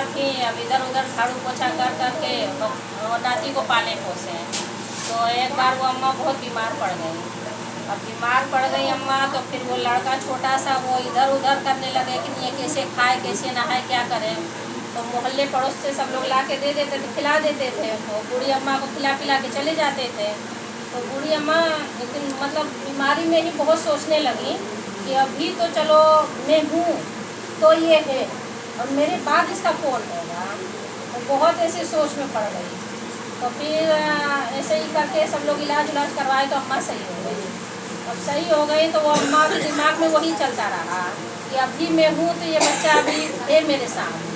थी, अब इधर उधर झाड़ू पोछा कर करके नाती को पाले पोसे। तो एक बार वो अम्मा बहुत बीमार पड़ गई। अब बीमार पड़ गई अम्मा, तो फिर वो लड़का छोटा सा वो इधर उधर करने लगे कि ये कैसे खाए कैसे नहाए क्या करें। तो मोहल्ले पड़ोस से सब लोग ला के दे देते थे, खिला देते थे। तो बूढ़ी अम्मा को खिला पिला के चले जाते थे। तो बूढ़ी अम्मा लेकिन मतलब बीमारी में ही बहुत सोचने लगी कि अभी तो चलो मैं हूँ तो ये है, और मेरे बाद इसका कौन होगा। तो बहुत ऐसे सोच में पड़ गई। तो फिर ऐसे ही करके सब लोग इलाज उलाज करवाए तो अम्मा सही हो गई। अब सही हो गई तो वो अम्मा के दिमाग में वही चलता रहा कि अभी मैं हूँ तो ये बच्चा अभी है मेरे सामने,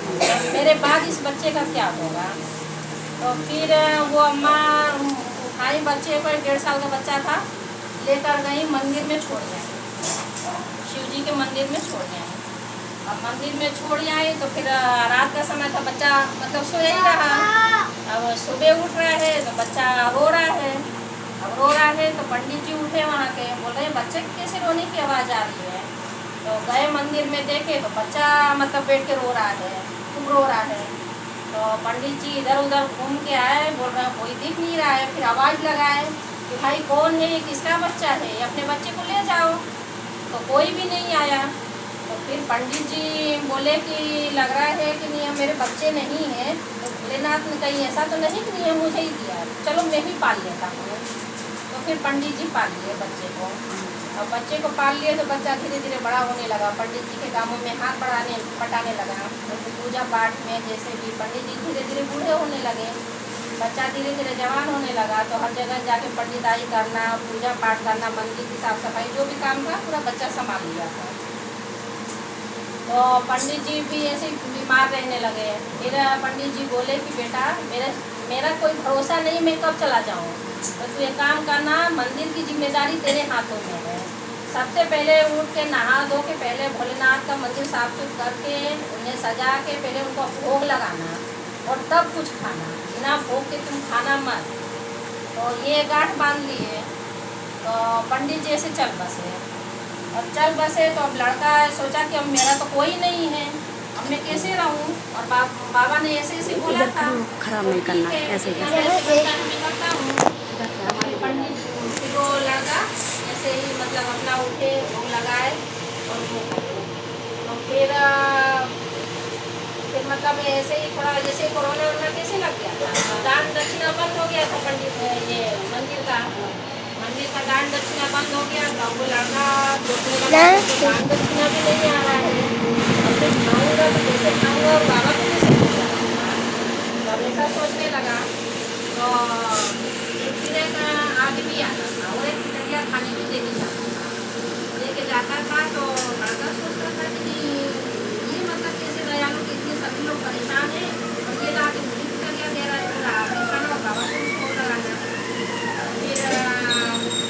मेरे बाद इस बच्चे का क्या होगा। तो फिर वो अम्मा उठाई बच्चे को, 1.5 साल का बच्चा था, लेकर गई मंदिर में छोड़ गई, शिव जी के मंदिर में छोड़ गई। अब मंदिर में छोड़ आई तो फिर रात का समय था, बच्चा मतलब सोया ही रहा। अब सुबह उठ रहा है तो बच्चा रो रहा है। अब रो रहा है तो पंडित जी उठे वहाँ के, बोल रहे बच्चे की कैसे रोने की आवाज़ आ रही है। तो गए मंदिर में देखे तो बच्चा मतलब बैठ के रो रहा है, खूब रो रहा है। तो पंडित जी इधर उधर घूम के आए, बोल रहे कोई दिख नहीं रहा है। फिर आवाज़ लगाए कि भाई कौन है, ये किसका बच्चा है, ये अपने बच्चे को ले जाओ। तो कोई भी नहीं आया। तो फिर पंडित जी बोले कि लग रहा है कि नहीं मेरे बच्चे नहीं हैं। तो भोलेनाथ ने कहीं ऐसा तो नहीं कि नहीं मुझे ही दिया, चलो मैं ही पाल लेता हूँ। तो फिर पंडित जी पाल लिए बच्चे को। और बच्चे को पाल लिए तो बच्चा धीरे धीरे बड़ा होने लगा, पंडित जी के कामों में हाथ पटाने लगा। तो पूजा पाठ में जैसे भी पंडित जी धीरे धीरे बूढ़े होने लगे, बच्चा धीरे धीरे जवान होने लगा। तो हर जगह जाके पंडिताई करना, पूजा पाठ करना, मंदिर की साफ सफाई, जो भी काम था पूरा बच्चा संभाल लिया था। तो पंडित जी भी ऐसे बीमार रहने लगे। फिर पंडित जी बोले कि बेटा मेरा कोई भरोसा नहीं, मैं कब चला जाऊँ। तो तू एक काम करना, मंदिर की जिम्मेदारी तेरे हाथों में है। सबसे पहले उठ के नहा धो के पहले भोलेनाथ का मंदिर साफ सुथ करके उन्हें सजा के पहले उनको भोग लगाना, और तब कुछ खाना, बिना भोग के तुम खाना मत। तो ये गांठ बांध लिए। तो पंडित जी ऐसे चल बसे। और चल बसे तो अब लड़का सोचा कि अब मेरा तो कोई नहीं है, अब मैं कैसे रहूं। और बाबा ने ऐसे ऐसे बोला था खराब नहीं करना, ऐसे मैं करता हूँ। पंडित फिर वो लड़का ऐसे ही मतलब अपना उठे, भोग लगाए और वो करे। तो फिर मतलब ऐसे ही थोड़ा जैसे कोरोना वोरोना कैसे लग गया था, तो दान दक्षिणा बंद हो गया था। पंडित ये मंदिर का दान दक्षिणा बंद हो गया। तो वो लड़का सोचने लगा कि दान दक्षिणा भी नहीं आ रहा है, अब मैं खाऊंगा तो कैसे खाऊंगा और बाबा को कैसे खाऊंगा। तो अब ऐसा सोचने लगा। तो फिर एक आदमी आता था और एक खिचड़िया खाने भी लेके जाता था। तो लड़का सोचता था कि ये मतलब कैसे दयालु कि इतने सभी लोग परेशान हैं और ये ला के मुझे खिचड़िया दे रहा है, और बाबा को भी भोग लगाना। फिर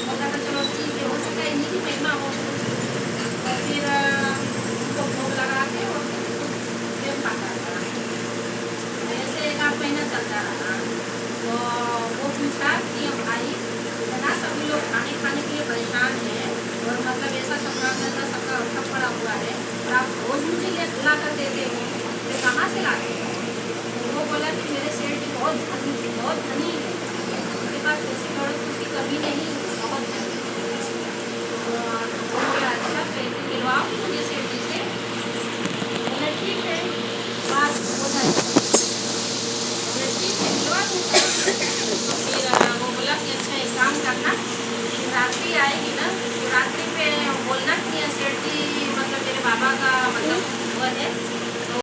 बोलता था चलो ठीक है, हो सकता है इन्हीं की महिमा हो। तो फिर उनको भोग लगा के और प्रेम पाता था। ऐसे 1 आध महीना चलता रहा। तो वो पूछा कि भाई इतना सभी लोग खाने के लिए परेशान हैं और मतलब ऐसा सबका सबका रखा पड़ा हुआ है, और आप रोज मुझे ला कर देते हो।